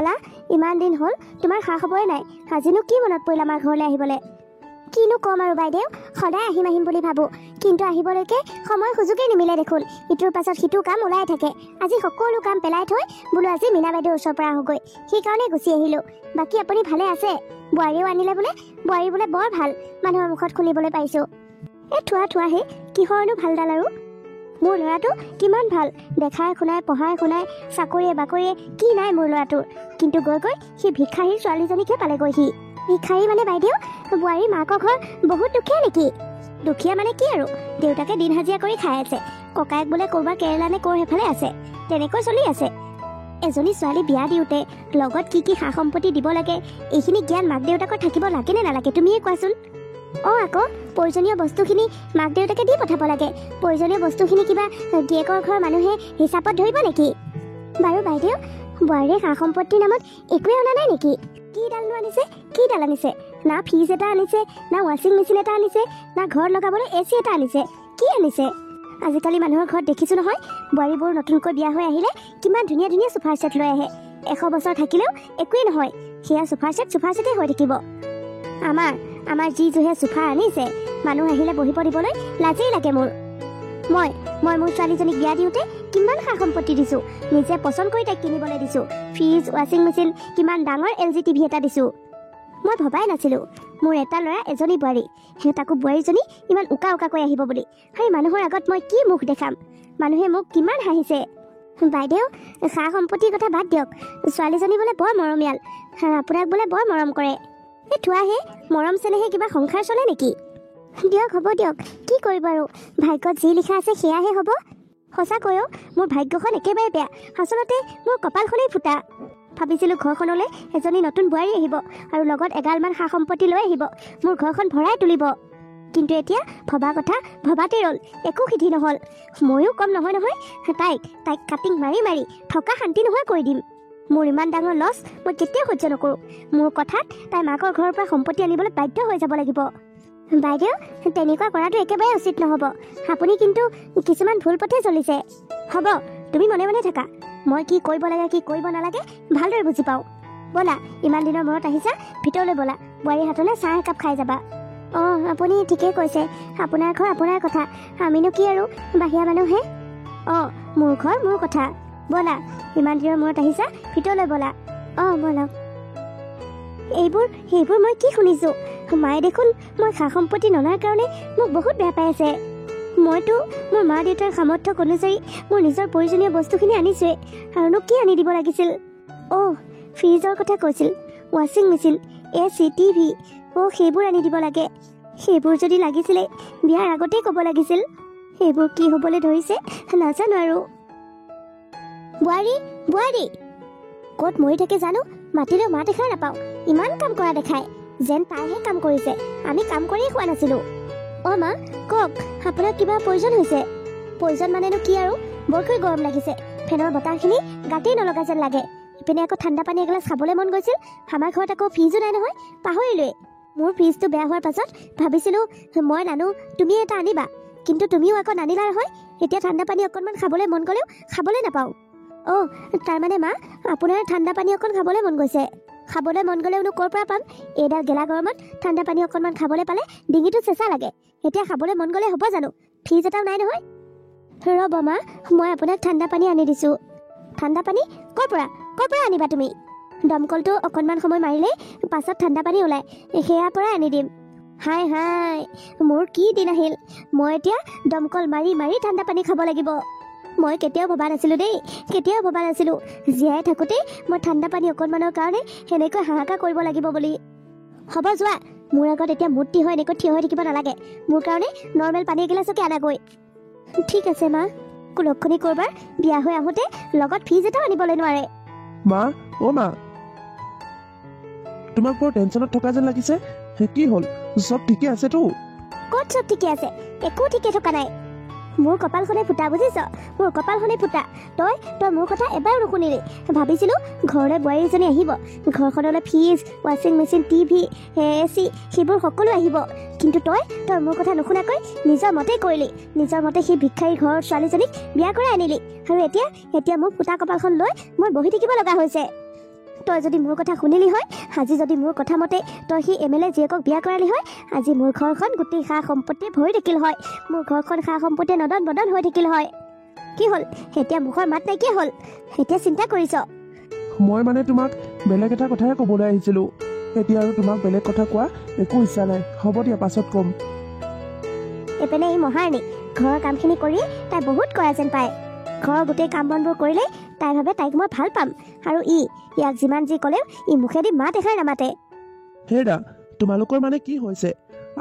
খালা ইমান দিন হ'ল তোমাৰ খা খবৰে নাই আজিনো কি মনত পৰিল আমাৰ ঘৰলৈ আহিবলৈ কিনো কম আৰু বাইদেউ সদায় আহিম আহিম বুলি ভাবোঁ কিন্তু আহিবলৈকে সময় সুযোগেই নিমিলে দেখোন ইটোৰ পাছত সিটো কাম ওলাই থাকে আজি সকলো কাম পেলাই থৈ বোলো আজি মীনা বাইদেউৰ ওচৰৰ পৰা আহোঁগৈ সেইকাৰণে গুচি আহিলোঁ বাকী আপুনি ভালে আছে বোৱাৰীও আনিলে বোলে বোৱাৰী বোলে বৰ ভাল মানুহৰ মুখত শুনিবলৈ পাইছোঁ থোৱাহে কিহৰনো ভালডাল আৰু মোৰ ল'ৰাটো কিমান ভাল দেখাই শুনাই পঢ়াই শুনাই চাকৰিয়ে বাকৰিয়ে কি নাই মোৰ ল'ৰাটোৰ কিন্তু গৈ সি ভিক্ষাৰীৰ ছোৱালীজনীকে পালেগৈ সি ভিক্ষাৰী মানে বাইদেউ বোৱাৰীৰ মাকৰ ঘৰ বহুত দুখীয়া নেকি দুখীয়া মানে কি আৰু দেউতাকে দিন হাজিৰা কৰি খাই আছে ককায়েক বোলে ক'ৰবাৰ কেৰেলা নে ক'ৰ সেইফালে আছে তেনেকৈ চলি আছে এজনী ছোৱালী বিয়া দিওঁতে লগত কি কি সা সম্পত্তি দিব লাগে এইখিনি জ্ঞান মাক দেউতাকৰ থাকিব লাগে নে নালাগে তুমিয়ে কোৱাচোন আকৌ প্ৰয়োজনীয় বস্তুখিনি মাক দেউতাকে দি পঠাব লাগে প্ৰয়োজনীয় বস্তুখিনি কিবা গিয়েকৰ ঘৰৰ মানুহে হিচাপত ধৰিব নেকি বাৰু বাইদেউ বোৱাৰীয়ে সা সম্পত্তিৰ নামত একোৱে অনা নাই নেকি কিডাল আনিছে না ফ্ৰিজ এটা আনিছে না ৱাশ্বিং মেচিন এটা আনিছে না ঘৰত লগাবলৈ এচি এটা আনিছে কি আনিছে আজিকালি মানুহৰ ঘৰত দেখিছোঁ নহয় বোৱাৰীবোৰ নতুনকৈ বিয়া হৈ আহিলে কিমান ধুনীয়া ধুনীয়া চোফাৰ ছেট লৈ আহে 100 বছৰ থাকিলেও একোৱেই নহয় সেয়া চোফাৰ ছেটেই হৈ থাকিব আমাৰ যিহে চোফা আনিছে মানুহ আহিলে বহিব দিবলৈ লাজেই লাগে মোৰ মই মোৰ ছোৱালীজনীক বিয়া দিওঁতে কিমান সা সম্পত্তি দিছোঁ নিজে পচন্দ কৰি তাইক কিনিবলৈ দিছোঁ ফ্ৰিজ ৱাশ্বিং মেচিন কিমান ডাঙৰ LG TV এটা দিছোঁ মই ভবাই নাছিলোঁ মোৰ এটা ল'ৰা এজনী বোৱাৰী তাকো বোৱাৰীজনী ইমান উকাকৈ আহিব বুলি সেই মানুহৰ আগত মই কি মুখ দেখাম মানুহে মোক কিমান হাঁহিছে বাইদেউ সা সম্পত্তিৰ কথা বাদ দিয়ক ছোৱালীজনী বোলে বৰ মৰমীয়াল আপোনাক বোলে বৰ মৰম কৰে থোৱাহে মৰম চেনেহে কিবা সংসাৰ চলে নেকি দিয়ক হ'ব দিয়ক কি কৰিব আৰু ভাগ্যত যি লিখা আছে সেয়াহে হ'ব সঁচাকৈও মোৰ ভাগ্যখন একেবাৰে বেয়া আচলতে মোৰ কপালখনেই ফুটা ভাবিছিলোঁ ঘৰখনলৈ এজনী নতুন বোৱাৰী আহিব আৰু লগত এগালমান সা সম্পত্তি লৈ আহিব মোৰ ঘৰখন ভৰাই তুলিব কিন্তু এতিয়া ভবা কথা ভবাতে ৰ'ল একো সিদ্ধি নহ'ল ময়ো কম নহয় তাইক কাটিং মাৰি থকা শান্তি নোহোৱা কৰি দিম মোৰ ইমান ডাঙৰ লছ মই কেতিয়াও সহ্য নকৰোঁ মোৰ কথাত তাই মাকৰ ঘৰৰ পৰা সম্পত্তি আনিবলৈ বাধ্য হৈ যাব লাগিব বাইদেউ তেনেকুৱা কৰাটো একেবাৰে উচিত নহ'ব আপুনি কিন্তু কিছুমান ভুল পথে চলিছে হ'ব তুমি মনে মনে থাকা মই কি কৰিব লাগে কি কৰিব নালাগে ভালদৰে বুজি পাওঁ ব'লা ইমান দিনৰ মূৰত আহিছা ভিতৰলৈ ব'লা বোৱাৰীৰ হাতলৈ চাহ একাপ খাই যাবা আপুনি ঠিকেই কৈছে আপোনাৰ ঘৰ আপোনাৰ কথা আমিনো কি আৰু বাহিৰা মানুহহে মোৰ ঘৰ মোৰ কথা ব'লা ইমান দিনৰ মূৰত আহিছা ভিতৰলৈ ব'লা ব'লক সেইবোৰ মই কি শুনিছোঁ মায়ে দেখোন মই সা সম্পত্তি ননাৰ কাৰণে মোক বহুত বেয়া পাই আছে মইতো মোৰ মা দেউতাৰ সামৰ্থ্য অনুযায়ী মোৰ নিজৰ প্ৰয়োজনীয় বস্তুখিনি আনিছোঁৱে আৰুনো কি আনি দিব লাগিছিল ফ্ৰিজৰ কথা কৈছিল ৱাশ্বিং মেচিন AC TV সেইবোৰ আনি দিব লাগে সেইবোৰ যদি লাগিছিলে বিয়াৰ আগতেই ক'ব লাগিছিল সেইবোৰ কি হ'বলৈ ধৰিছে নাজানো আৰু বোৱাৰী ক'ত মৰি থাকে জানো মাতিলেও মাত এষাৰ নাপাওঁ ইমান কাম কৰা দেখায় যেন তাইহে কাম কৰিছে আমি কাম কৰিয়ে খোৱা নাছিলোঁ মা কওক আপোনাৰ কিবা প্ৰয়োজন হৈছে প্ৰয়োজন মানেনো কি আৰু বৰকৈ গৰম লাগিছে ফেনৰ বতাহখিনি গাতেই নলগা যেন লাগে ইপিনে আকৌ ঠাণ্ডা পানী এগিলাচ খাবলৈ মন গৈছিল আমাৰ ঘৰত আকৌ ফ্ৰিজো নাই নহয় পাহৰিলোৱে মোৰ ফ্ৰিজটো বেয়া হোৱাৰ পাছত ভাবিছিলোঁ মই নানো তুমি এটা আনিবা কিন্তু তুমিও আকৌ নানিলা নহয় এতিয়া ঠাণ্ডা পানী অকণমান খাবলৈ মন গ'লেও খাবলৈ নাপাওঁ তাৰমানে মা আপোনাৰ ঠাণ্ডা পানী অকণ খাবলৈ মন গৈছে খাবলৈ মন গ'লেওনো ক'ৰ পৰা পাম এইডাল গেলা গৰমত ঠাণ্ডা পানী অকণমান খাবলৈ পালে ডিঙিটো চেঁচা লাগে এতিয়া খাবলৈ মন গ'লে হ'ব জানো ফ্ৰিজ এটাও নাই নহয় ৰ'ব মা মই আপোনাক ঠাণ্ডা পানী আনি দিছোঁ ঠাণ্ডা পানী ক'ৰ পৰা আনিবা তুমি দমকলটো অকণমান সময় মাৰিলেই পাছত ঠাণ্ডা পানী ওলায় সেয়াৰ পৰাই আনি দিম হাই মোৰ কি দিন আহিল মই এতিয়া দমকল মাৰি ঠাণ্ডা পানী খাব লাগিব মই কেতিয়াও ভবা নাছিলোঁ জীয়াই থাকোঁতেই মই ঠাণ্ডা পানী অকণমানৰ কাৰণে সেনেকৈ হাহাকাৰ কৰিব লাগিব বুলি হ'ব যোৱা মোৰ আগত এতিয়া মূৰ্তি হৈ এনেকৈ থিয় হৈ থাকিব নালাগে মোৰ কাৰণে নৰ্মেল পানী এগিলাচকে আনাগৈ ঠিক আছে মা কুলক্ষণী ক'ৰবাৰ বিয়া হৈ আহোঁতে লগত ফ্ৰিজ এটাও আনিবলৈ নোৱাৰে মা তোমাক বৰ টেনচনত থকা যেন লাগিছে কি হ'ল চব ঠিকে আছেতো ক'ত চব ঠিকে আছে একো ঠিকে থকা নাই মোৰ কপালখনে ফুটা বুজিছ মোৰ কপালখনে ফুটা তই মোৰ কথা এবাৰো নুশুনিলি ভাবিছিলোঁ ঘৰলৈ বোৱাৰীজনী আহিব ঘৰখনলৈ ফ্ৰিজ ৱাশ্বিং মেচিন TV AC সেইবোৰ সকলো আহিব কিন্তু তই মোৰ কথা নুশুনাকৈ নিজৰ মতেই কৰিলি নিজৰ মতে সেই ভিক্ষাৰী ঘৰৰ ছোৱালীজনীক বিয়া কৰাই আনিলি আৰু এতিয়া মোৰ ফুটা কপালখন লৈ মই বহি থাকিব লগা হৈছে তই যদি মোৰ কথা শুনিলি হয়, আজি যদি মোৰ কথা মতে তই সি MLA জীয়েকক বিয়া কৰালি হয়, আজি মোৰ ঘৰখন গোটেই সা সম্পত্তিয়ে ভৰি থাকিল হয়, মোৰ ঘৰখন সা সম্পত্তিয়ে নদন বদন হৈ থাকিল হয়। কি হ'ল এতিয়া মুখৰ মাত নাইকিয়া হ'ল, এতিয়া চিন্তা কৰিছ? মই মানে তোমাক বেলেগ এটা কথাহে ক'বলৈ আহিছিলোঁ। এতিয়া আৰু তোমাক বেলেগ কথা কোৱা একো ইচ্ছা নাই। হ'ব দিয়া, পাছত ক'ম। এইপিনে এই মহাৰাণী ঘৰৰ কামখিনি কৰি তাই বহুত কৰা যেন পায়। ঘৰৰ গোটেই কাম বনবোৰ কৰিলে তাই ভাবে তাইক মই ভাল পাম, আৰু ইয়াক যিমান যি ক'লেও মুখেদি মাত এষাৰ নামাতে। হেৰা, তোমালোকৰ মানে কি হৈছে?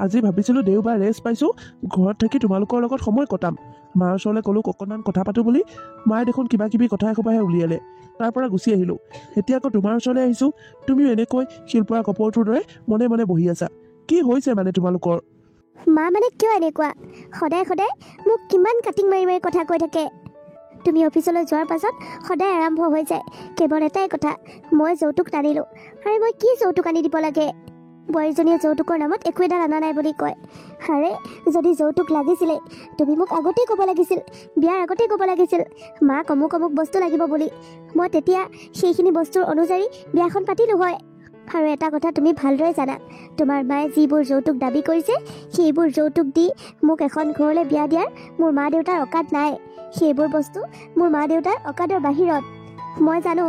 আজি ভাবিছিলোঁ দেওবাৰ ৰেষ্ট পাইছোঁ, ঘৰত থাকি তোমালোকৰ লগত সময় কটাম। মাৰ ওচৰলৈ ক'লোঁ অকণমান কথা পাতোঁ বুলি, মায়ে দেখোন কিবা কিবি কথা এসোপাহে উলিয়ালে। তাৰ পৰা গুচি আহিলোঁ। এতিয়া আকৌ তোমাৰ ওচৰলৈ আহিছোঁ, তুমিও এনেকৈ শিলপৰা কপৰটোৰ দৰে মনে মনে বহি আছা। কি হৈছে মানে তোমালোকৰ? মা মানে কিয় এনেকুৱা? সদায় সদায় মোক কিমান কাটিং মাৰি মাৰি কথা কৈ থাকে। তুমি অফিচলৈ যোৱাৰ পাছত সদায় আৰম্ভ হৈ যায় কেৱল এটাই কথা, মই যৌতুক নানিলোঁ। আৰে মই কি যৌতুক আনি দিব লাগে? বোৱাৰীজনীয়ে যৌতুকৰ নামত একো এডাল অনা নাই বুলি কয়। আৰে যদি যৌতুক লাগিছিলে তুমি মোক আগতেই ক'ব লাগিছিল, বিয়াৰ আগতেই ক'ব লাগিছিল মাক অমুক অমুক বস্তু লাগিব বুলি। মই তেতিয়া সেইখিনি বস্তুৰ অনুযায়ী বিয়াখন পাতিলোঁ হয়। আৰু এটা কথা তুমি ভালদৰে জানা, তোমাৰ মায়ে যিবোৰ যৌতুক দাবী কৰিছে সেইবোৰ যৌতুক দি মোক এখন ঘৰলৈ বিয়া দিয়াৰ মোৰ মা দেউতাৰ অকাদ নাই। সেইবোৰ বস্তু মোৰ মা দেউতাৰ অকাদৰ বাহিৰত। মই জানো,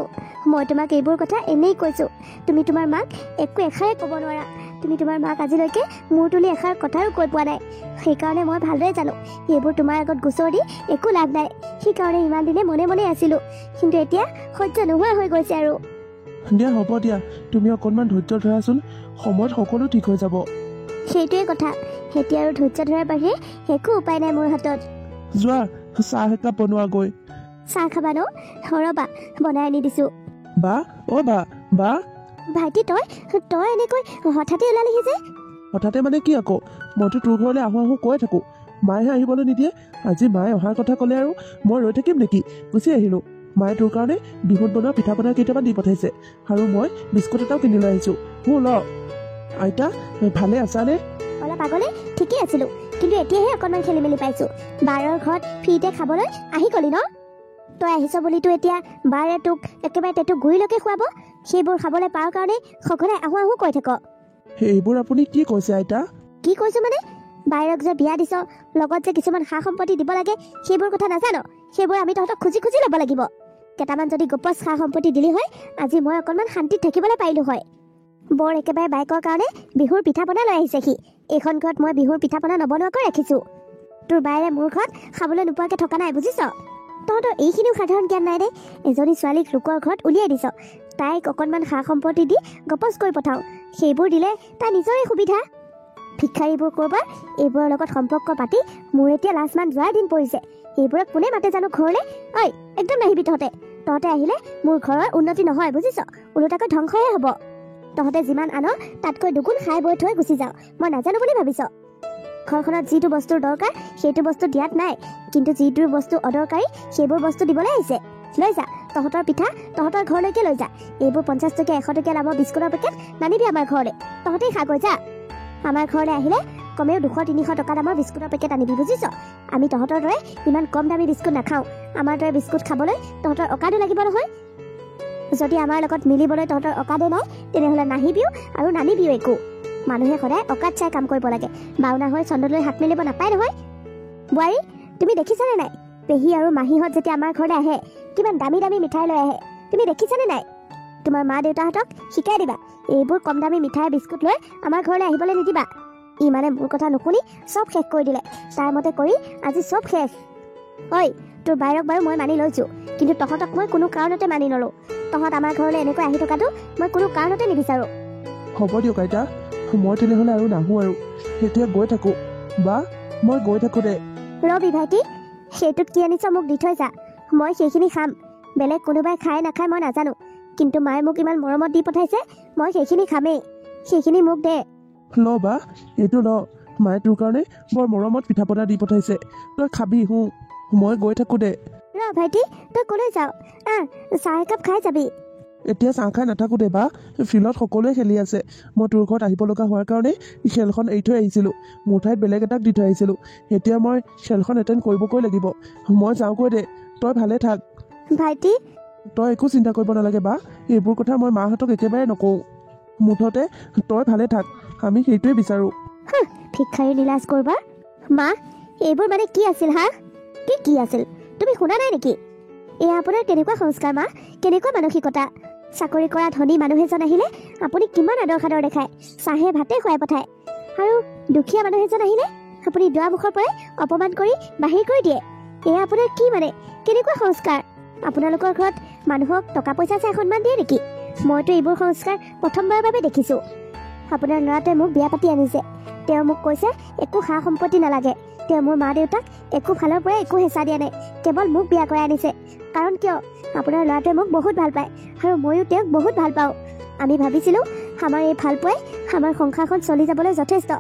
মই তোমাক এইবোৰ কথা এনেই কৈছোঁ। তুমি তোমাৰ মাক একো এষাৰে ক'ব নোৱাৰা। তুমি তোমাৰ মাক আজিলৈকে মূৰ তুলি এষাৰ কথাও কৈ পোৱা নাই। সেইকাৰণে মই ভালদৰে জানো এইবোৰ তোমাৰ আগত গোচৰ দি একো লাভ নাই। সেইকাৰণে ইমান দিনে মনে মনে আছিলোঁ, কিন্তু এতিয়া সহ্য নোহোৱা হৈ গৈছে আৰু। দিয়া হ'ব দিয়া, তুমি অকণমান ধৈৰ্য ধৰাচোন, সময়ত সকলো ঠিক হৈ যাব। সেইটোৱে কথা, এতিয়া আৰু ধৈৰ্য ধৰাৰ বাহিৰে একো উপায় নাই মোৰ হাতত। যোৱা চাহ একাপ বনোৱাগৈ। চাহ খাবা ন? ৰ'বা বনাই আনি দিছোঁ। বা অ' বা ভাইটি তই এনেকৈ হঠাতে ওলালিহি যে? হঠাতে মানে কি আকৌ? মইতো তোৰ ঘৰলৈ আহোঁ আহোঁ কৈ থাকোঁ, মায়েহে আহিবলৈ নিদিয়ে। আজি মায়ে অহাৰ কথা ক'লে আৰু মই ৰৈ থাকিম নেকি? গুচি আহিলোঁ। মায়ে তোৰ কাৰণে বিহুত বনোৱা পিঠা পনা কেইটামান দি পঠাইছে, আৰু মই বিস্কুট এটাও কিনি লৈ আহিছোঁ। ল আইতা, ভালে আছানে? অলপ আগলে ঠিকেই আছিলোঁ, কিন্তু এতিয়াহে অকণমান খেলি মেলি পাইছোঁ। বাৰৰ ঘৰত ফ্ৰীতে খাবলৈ আহি গলি ন? তই আহিছ বুলিতো এতিয়া বাৰে তোক একেবাৰে তেটো গুৰিলৈকে খুৱাব। সেইবোৰ খাবলৈ পাৰ কাৰণে সঘনাই আহোঁ আহোঁ কৈ থাক। এইবোৰ আপুনি কি কৈছে আইতা? কি কৈছোঁ মানে? বায়েৰক যে বিয়া দিছ, লগত যে কিছুমান সা সম্পত্তি দিব লাগে, সেইবোৰ কথা নাজানো? সেইবোৰ আমি তহঁতক খুজি খুজি ল'ব লাগিব। কেইটামান যদি গপচ সা সম্পত্তি দিলি হয়, আজি মই অকণমান শান্তিত থাকিবলৈ পাৰিলোঁ হয়। বৰ একেবাৰে বাইকৰ কাৰণে বিহুৰ পিঠা পনা লৈ আহিছে সি। এইখন ঘৰত মই বিহুৰ পিঠা পনা নবনোৱাকৈ ৰাখিছোঁ। তোৰ বায়েৰে মোৰ ঘৰত খাবলৈ নোপোৱাকৈ থকা নাই, বুজিছ? তহঁতৰ এইখিনিও সাধাৰণ জ্ঞান নাই দে। এজনী ছোৱালীক লোকৰ ঘৰত উলিয়াই দিছ, তাইক অকণমান সা সম্পত্তি দি গপচ কৰি পঠাওঁ। সেইবোৰ দিলে তাই নিজৰে সুবিধা। ভিক্ষাৰীবোৰ ক'ৰবাৰ এইবোৰৰ লগত সম্পৰ্ক পাতি মোৰ এতিয়া লাজ মান যোৱাৰ দিন পৰিছে। এইবোৰক কোনে মাতে জানো ঘৰলৈ? ঐ একদম নাহিবি তহঁতে আহিলে মোৰ ঘৰৰ উন্নতি নহয়, বুজিছ? ওলোটাকৈ ধ্বংসহে হ'ব। তহঁতে যিমান আন তাতকৈ দুগুণ খাই বৈ থৈ গুচি যাওঁ। মই নাজানো বুলি ভাবিছ? ঘৰখনত যিটো বস্তুৰ দৰকাৰ সেইটো বস্তু দিয়াত নাই, কিন্তু যিটো বস্তু অদৰকাৰী সেইবোৰ বস্তু দিবলৈ আহিছে। লৈ যা তহঁতৰ পিঠা তহঁতৰ ঘৰলৈকে লৈ যা। এইবোৰ 50 টকীয়া 100 টকীয়া দামৰ বিস্কুটৰ পেকেট নানিবি আমাৰ ঘৰলৈ। তহঁতেই খাগৈ যা। আমাৰ ঘৰলৈ আহিলে কমেও 200-300 টকা দামৰ বিস্কুটৰ পেকেট আনিবি, বুজিছ? আমি তহঁতৰ দৰে ইমান কম দামী বিস্কুট নাখাওঁ। আমাৰ দৰে বিস্কুট খাবলৈ তহঁতৰ অকাদো লাগিব নহয়। যদি আমাৰ লগত মিলিবলৈ তহঁতৰ অকাদে নাই, তেনেহ'লে নাহিবিও আৰু নানিবিও একো। মানুহে সদায় অকাদ চাই কাম কৰিব লাগে, বাওনা হৈ চন্দ্ৰলৈ হাত মেলিব নাপায় নহয়। বোৱাৰী, তুমি দেখিছানে নাই? পেহী আৰু মাহীহঁত যেতিয়া আমাৰ ঘৰলৈ আহে কিমান দামী দামী মিঠাই লৈ আহে, তুমি দেখিছানে নাই? তোমাৰ মা দেউতাহঁতক শিকাই দিবা, এইবোৰ কম দামী মিঠাই বিস্কুট লৈ আমাৰ ঘৰলৈ আহিবলৈ নিদিবা। ই মানে মোৰ কথা নুশুনি চব শেষ কৰি দিলে। তাৰ মতে কৰি আজি চব শেষ। ঐ তোৰ বায়েৰক বাৰু মই মানি লৈছোঁ, কিন্তু তহঁতক মই কোনো কাৰণতে মানি নলওঁ। তহঁত আমাৰ ঘৰলৈ এনেকৈ আহি থকাটো মই কোনো কাৰণতে নিবিচাৰোঁ। হ'ব দিয়ক আইতা, মই তেনেহ'লে আৰু নাহোঁ আৰু। এতিয়া গৈ থাকোঁ। বা মই গৈ থাকোঁ দে। ৰবি ভাইটি, সেইটোত কি আনিছ মোক দি থৈ যা। মই সেইখিনি খাম। বেলেগ কোনোবাই খায় নাখায় মই নাজানো, কিন্তু মায়ে মোক ইমান মৰমত দি পঠাইছে, মই সেইখিনি খামেই। সেইখিনি মোক দে। ল বা, এইটো ল। মায়ে তোৰ কাৰণে বৰ মৰমত পিঠা পনা দি পঠাইছে, তই খাবি। মই গৈ থাকোঁ দে। ৰ ভাইটি, তই ক'লৈ যাৱ? চাহ একাপ খাই যাবি। এতিয়া চাহ খাই নাথাকোঁ দে বা, ফিল্ডত সকলোৱে খেলি আছে। মই তোৰ ঘৰত আহিব লগা হোৱাৰ কাৰণে খেলখন এৰি থৈ আহিছিলোঁ। মোৰ ঠাইত বেলেগ এটাক দি থৈ আহিছিলোঁ। এতিয়া মই খেলখন এটেণ্ড কৰিবগৈ লাগিব। মই যাওঁগৈ দে, তই ভালে থাক। ভাইটি, তই একো চিন্তা কৰিব নালাগে বা এইবোৰ কথা মই মাহঁতক একেবাৰে নকওঁ মুঠতে তই ভালে থাক আমি সেইটোৱে বিচাৰোঁ ভিক্ষাৰী নীলাজ কৰবা মা এইবোৰ মানে কি আছিল হা কি আছিল তুমি শুনা নাই নেকি এয়া আপোনাৰ কেনেকুৱা সংস্কাৰ মা কেনেকুৱা মানসিকতা চাকৰি কৰা ধনী মানুহ এজন আহিলে আপুনি কিমান আদৰ সাদৰ দেখায় চাহে ভাতে খুৱাই পঠায় আৰু দুখীয়া মানুহ এজন আহিলে আপুনি দুৱাৰমুখৰ পৰাই অপমান কৰি বাহিৰ কৰি দিয়ে এয়া আপোনাৰ কি মানে কেনেকুৱা সংস্কাৰ আপোনালোকৰ ঘৰত মানুহক টকা পইচা চাই সন্মান দিয়ে নেকি মইতো এইবোৰ সংস্কাৰ প্ৰথমবাৰৰ বাবে দেখিছোঁ আপোনাৰ ল'ৰাটোৱে মোক বিয়া পাতি আনিছে তেওঁ মোক কৈছে একো সা সম্পত্তি নালাগে তেওঁ মোৰ মা দেউতাক একো ফালৰ পৰা একো হেঁচা দিয়া নাই কেৱল মোক বিয়া কৰাই আনিছে কাৰণ কিয় আপোনাৰ ল'ৰাটোৱে মোক বহুত ভাল পায় আৰু ময়ো তেওঁক বহুত ভাল পাওঁ আমি ভাবিছিলোঁ আমাৰ এই ভাল পোৱাই আমাৰ সংসাৰখন চলি যাবলৈ যথেষ্ট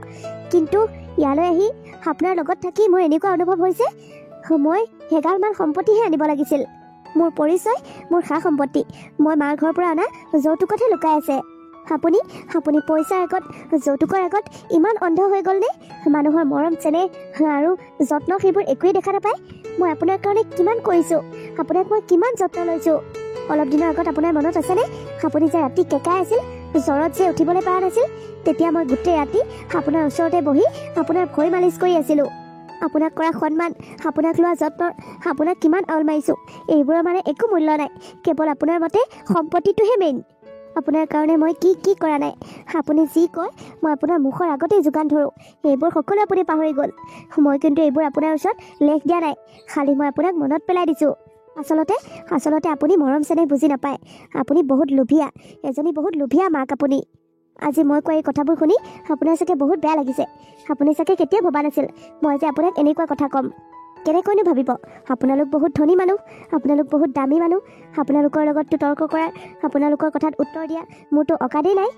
কিন্তু ইয়ালৈ আহি আপোনাৰ লগত থাকি মোৰ এনেকুৱা অনুভৱ হৈছে মই হেগাৰমান সম্পত্তিহে আনিব লাগিছিল মোৰ পৰিচয় মোৰ সা সম্পত্তি মই মাৰ ঘৰৰ পৰা অনা যৌতুকতহে লুকাই আছে আপুনি পইচাৰ আগত যৌতুকৰ আগত ইমান অন্ধ হৈ গ'লনে মানুহৰ মৰম চেনেহ আৰু যত্ন সেইবোৰ একোৱেই দেখা নাপায় মই আপোনাৰ কাৰণে কিমান কৰিছোঁ আপোনাক মই কিমান যত্ন লৈছোঁ অলপ দিনৰ আগত আপোনাৰ মনত আছেনে আপুনি যে ৰাতি কেঁকাই আছিল জ্বৰত যে উঠিবলৈ পৰা নাছিল তেতিয়া মই গোটেই ৰাতি আপোনাৰ ওচৰতে বহি আপোনাৰ ভৰি মালিচ কৰি আছিলোঁ আপোনাক কৰা সন্মান আপোনাক লোৱা যত্ন আপোনাক কিমান আউল মাৰিছোঁ এইবোৰৰ মানে একো মূল্য নাই কেৱল আপোনাৰ মতে সম্পত্তিটোহে মেইন আপোনাৰ কাৰণে মই কি কৰা নাই আপুনি যি কয় মই আপোনাৰ মুখৰ আগতেই যোগান ধৰোঁ এইবোৰ সকলো আপুনি পাহৰি গ'ল মই কিন্তু এইবোৰ আপোনাৰ ওচৰত লেখ দিয়া নাই খালি মই আপোনাক মনত পেলাই দিছোঁ আচলতে আপুনি মৰম চেনেহ বুজি নাপায় আপুনি বহুত লোভীয়া এজনী বহুত লোভীয়া মাক আপুনি আজি মই কোৱা এই কথাবোৰ শুনি আপোনাৰ চাগে বহুত বেয়া লাগিছে আপুনি চাগে কেতিয়াও ভবা নাছিল মই যে আপোনাক এনেকুৱা কথা ক'ম কেনেকৈনো ভাবিব আপোনালোক বহুত ধনী মানুহ আপোনালোক বহুত দামী মানুহ আপোনালোকৰ লগততো তৰ্ক কৰাৰ আপোনালোকৰ কথাত উত্তৰ দিয়া মোৰতো অকাদেই নাই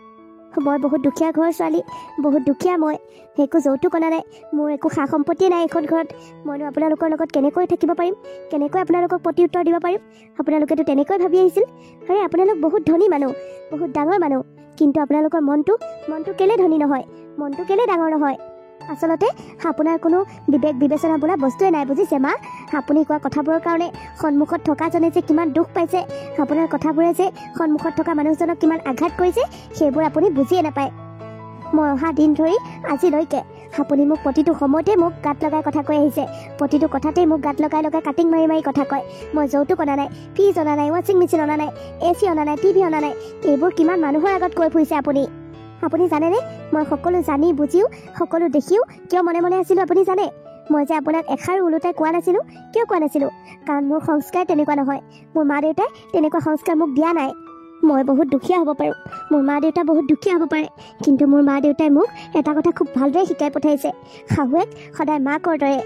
মই বহুত দুখীয়া ঘৰৰ ছোৱালী বহুত দুখীয়া মই একো যৌতুক অনা নাই মোৰ একো সা সম্পত্তিয়ে নাই এইখন ঘৰত মইনো আপোনালোকৰ লগত কেনেকৈ থাকিব পাৰিম কেনেকৈ আপোনালোকক প্ৰতি উত্তৰ দিব পাৰিম আপোনালোকেতো তেনেকৈ ভাবি আহিছিল আৰে আপোনালোক বহুত ধনী মানুহ বহুত ডাঙৰ মানুহ কিন্তু আপোনালোকৰ মনটো কেলে ধনী নহয় মনটো কেলে ডাঙৰ নহয় আচলতে আপোনাৰ কোনো বিবেক বিবেচনা বোলা বস্তুৱে নাই বুজিছে মা আপুনি কোৱা কথাবোৰৰ কাৰণে সন্মুখত থকাজনে যে কিমান দুখ পাইছে আপোনাৰ কথাবোৰে যে সন্মুখত থকা মানুহজনক কিমান আঘাত কৰিছে সেইবোৰ আপুনি বুজিয়ে নাপায় মই অহা দিন ধৰি আজিলৈকে আপুনি মোক প্ৰতিটো সময়তে মোক গাত লগাই কথা কৈ আহিছে প্ৰতিটো কথাতেই মোক গাত লগাই কাটিং মাৰি কথা কয় মই যৌতুক অনা নাই ফ্ৰিজ অনা নাই ৱাশ্বিং মেচিন অনা নাই AC অনা নাই TV অনা নাই এইবোৰ কিমান মানুহৰ আগত কৈ ফুৰিছে আপুনি জানেনে মই সকলো জানি বুজিও সকলো দেখিও কিয় মনে মনে আছিলোঁ আপুনি জানে মই যে আপোনাক এষাৰো ওলোটাই কোৱা নাছিলোঁ কিয় কোৱা নাছিলোঁ কাৰণ মোৰ সংস্কাৰ তেনেকুৱা নহয় মোৰ মা দেউতাই তেনেকুৱা সংস্কাৰ মোক দিয়া নাই মই বহুত দুখীয়া হ'ব পাৰোঁ মোৰ মা দেউতা বহুত দুখীয়া হ'ব পাৰে কিন্তু মোৰ মা দেউতাই মোক এটা কথা খুব ভালদৰে শিকাই পঠাইছে শাহুৱেক সদায় মাকৰ দৰে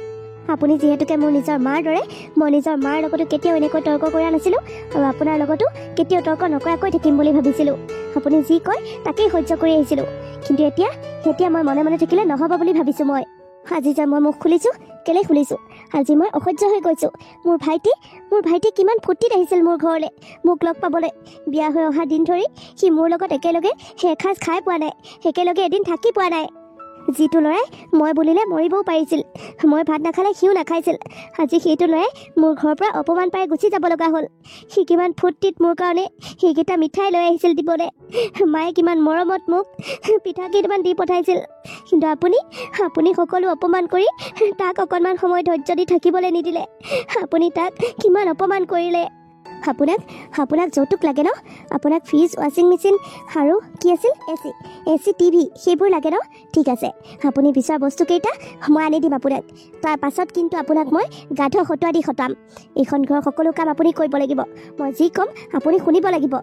আপুনি যিহেতুকে মোৰ নিজৰ মাৰ দৰে মই নিজৰ মাৰ লগতো কেতিয়াও এনেকৈ তৰ্ক কৰা নাছিলোঁ আৰু আপোনাৰ লগতো কেতিয়াও তৰ্ক নকৰাকৈ থাকিম বুলি ভাবিছিলোঁ আপুনি যি কয় তাকেই সহ্য কৰি আহিছিলোঁ কিন্তু এতিয়া মই মনে মনে থাকিলে নহ'ব বুলি ভাবিছোঁ মই আজি যে মই মুখ খুলিছোঁ কেলে খুলিছোঁ আজি মই অসহ্য হৈ গৈছোঁ মোৰ ভাইটি কিমান ফূৰ্তিত আহিছিল মোৰ ঘৰলৈ মোক লগ পাবলৈ বিয়া হৈ অহা দিন ধৰি সি মোৰ লগত একেলগে এসাঁজ খাই পোৱা নাই একেলগে এদিন থাকি পোৱা নাই যিটো ল'ৰাই মই বুলিলে মৰিবও পাৰিছিল মই ভাত নাখালে সিও নাখাইছিল আজি সেইটো ল'ৰাই মোৰ ঘৰৰ পৰা অপমান পাই গুচি যাব লগা হ'ল সি কিমান ফূৰ্তিত মোৰ কাৰণে সেইকেইটা মিঠাই লৈ আহিছিল দিবলৈ মায়ে কিমান মৰমত মোক পিঠা কেইটামান দি পঠাইছিল কিন্তু আপুনি সকলো অপমান কৰি তাক অকণমান সময় ধৈৰ্য দি থাকিবলৈ নিদিলে আপুনি তাক কিমান অপমান কৰিলে আপোনাক যৌতুক লাগে ন আপোনাক ফ্ৰিজ ৱাশ্বিং মেচিন আৰু কি আছিল AC TV সেইবোৰ লাগে ন ঠিক আছে আপুনি বিচৰা বস্তুকেইটা মই আনি দিম আপোনাক তাৰ পাছত কিন্তু আপোনাক মই গাধ খটুৱা দি খটাম এইখন ঘৰৰ সকলো কাম আপুনি কৰিব লাগিব মই যি ক'ম আপুনি শুনিব লাগিব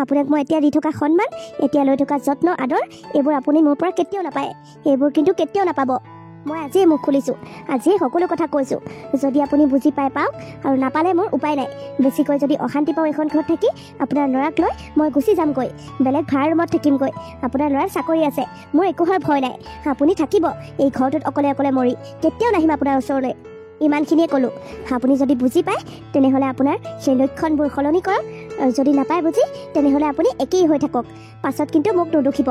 আপোনাক মই এতিয়া দি থকা সন্মান এতিয়া লৈ থকা যত্ন আদৰ এইবোৰ আপুনি মোৰ পৰা কেতিয়াও নাপায় এইবোৰ কিন্তু কেতিয়াও নাপাব মই আজিয়ে মুখ খুলিছোঁ আজিয়ে সকলো কথা কৈছোঁ যদি আপুনি বুজি পাওক আৰু নাপালে মোৰ উপায় নাই বেছিকৈ যদি অশান্তি পাওঁ এখন ঘৰত থাকি আপোনাৰ ল'ৰাক লৈ মই গুচি যামগৈ বেলেগ ভাড়া ৰুমত থাকিমগৈ আপোনাৰ ল'ৰাৰ চাকৰি আছে মোৰ একোহাৰ ভয় নাই আপুনি থাকিব এই ঘৰটোত অকলে মৰি কেতিয়াও নাহিম আপোনাৰ ওচৰলৈ ইমানখিনিয়ে ক'লোঁ আপুনি যদি বুজি পায় তেনেহ'লে আপোনাৰ সেই লক্ষণবোৰ সলনি কৰক আৰু যদি নাপায় বুজি তেনেহ'লে আপুনি একেই হৈ থাকক পাছত কিন্তু মোক নুদুখিব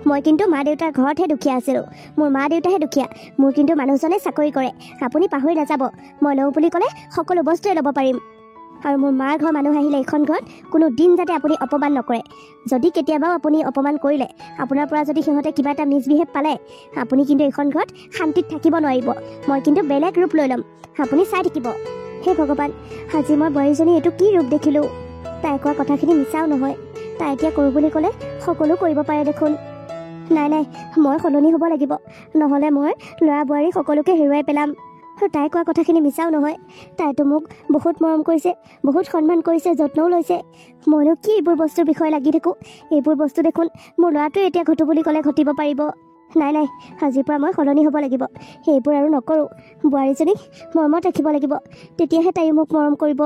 মই কিন্তু মা দেউতাৰ ঘৰতহে দুখীয়া আছিলোঁ মোৰ মা দেউতাহে দুখীয়া মোৰ কিন্তু মানুহজনে চাকৰি কৰে আপুনি পাহৰি নাযাব মই লওঁ বুলি ক'লে সকলো বস্তুৱে ল'ব পাৰিম আৰু মোৰ মাৰ ঘৰ মানুহ আহিলে এইখন ঘৰত কোনো দিন যাতে আপুনি অপমান নকৰে। যদি কেতিয়াবাও আপুনি অপমান কৰিলে, আপোনাৰ পৰা যদি সিহঁতে কিবা এটা মিছবিহেভ পালে, আপুনি কিন্তু এইখন ঘৰত শান্তিত থাকিব নোৱাৰিব। মই কিন্তু বেলেগ ৰূপ লৈ ল'ম, আপুনি চাই থাকিব। হে ভগৱান, আজি মই বোৱাৰীজনী এইটো কি ৰূপ দেখিলোঁ। তাই কোৱা কথাখিনি মিছাও নহয়। তাই এতিয়া কৰোঁ বুলি ক'লে সকলো কৰিব পাৰে দেখোন। নাই নাই, মই সলনি হ'ব লাগিব, নহ'লে মই ল'ৰা বোৱাৰী সকলোকে হেৰুৱাই পেলাম। তাই কোৱা কথাখিনি মিছাও নহয়। তাইতো মোক বহুত মৰম কৰিছে, বহুত সন্মান কৰিছে, যত্নও লৈছে। মইনো কি এইবোৰ বস্তুৰ বিষয়ে লাগি থাকোঁ। এইবোৰ বস্তু দেখোন মোৰ ল'ৰাটোৱে এতিয়া ঘটো বুলি ক'লে ঘটিব পাৰিব। নাই নাই, আজিৰ পৰা মই সলনি হ'ব লাগিব। সেইবোৰ আৰু নকৰোঁ। বোৱাৰীজনীক মৰমত ৰাখিব লাগিব, তেতিয়াহে তাইও মোক মৰম কৰিব।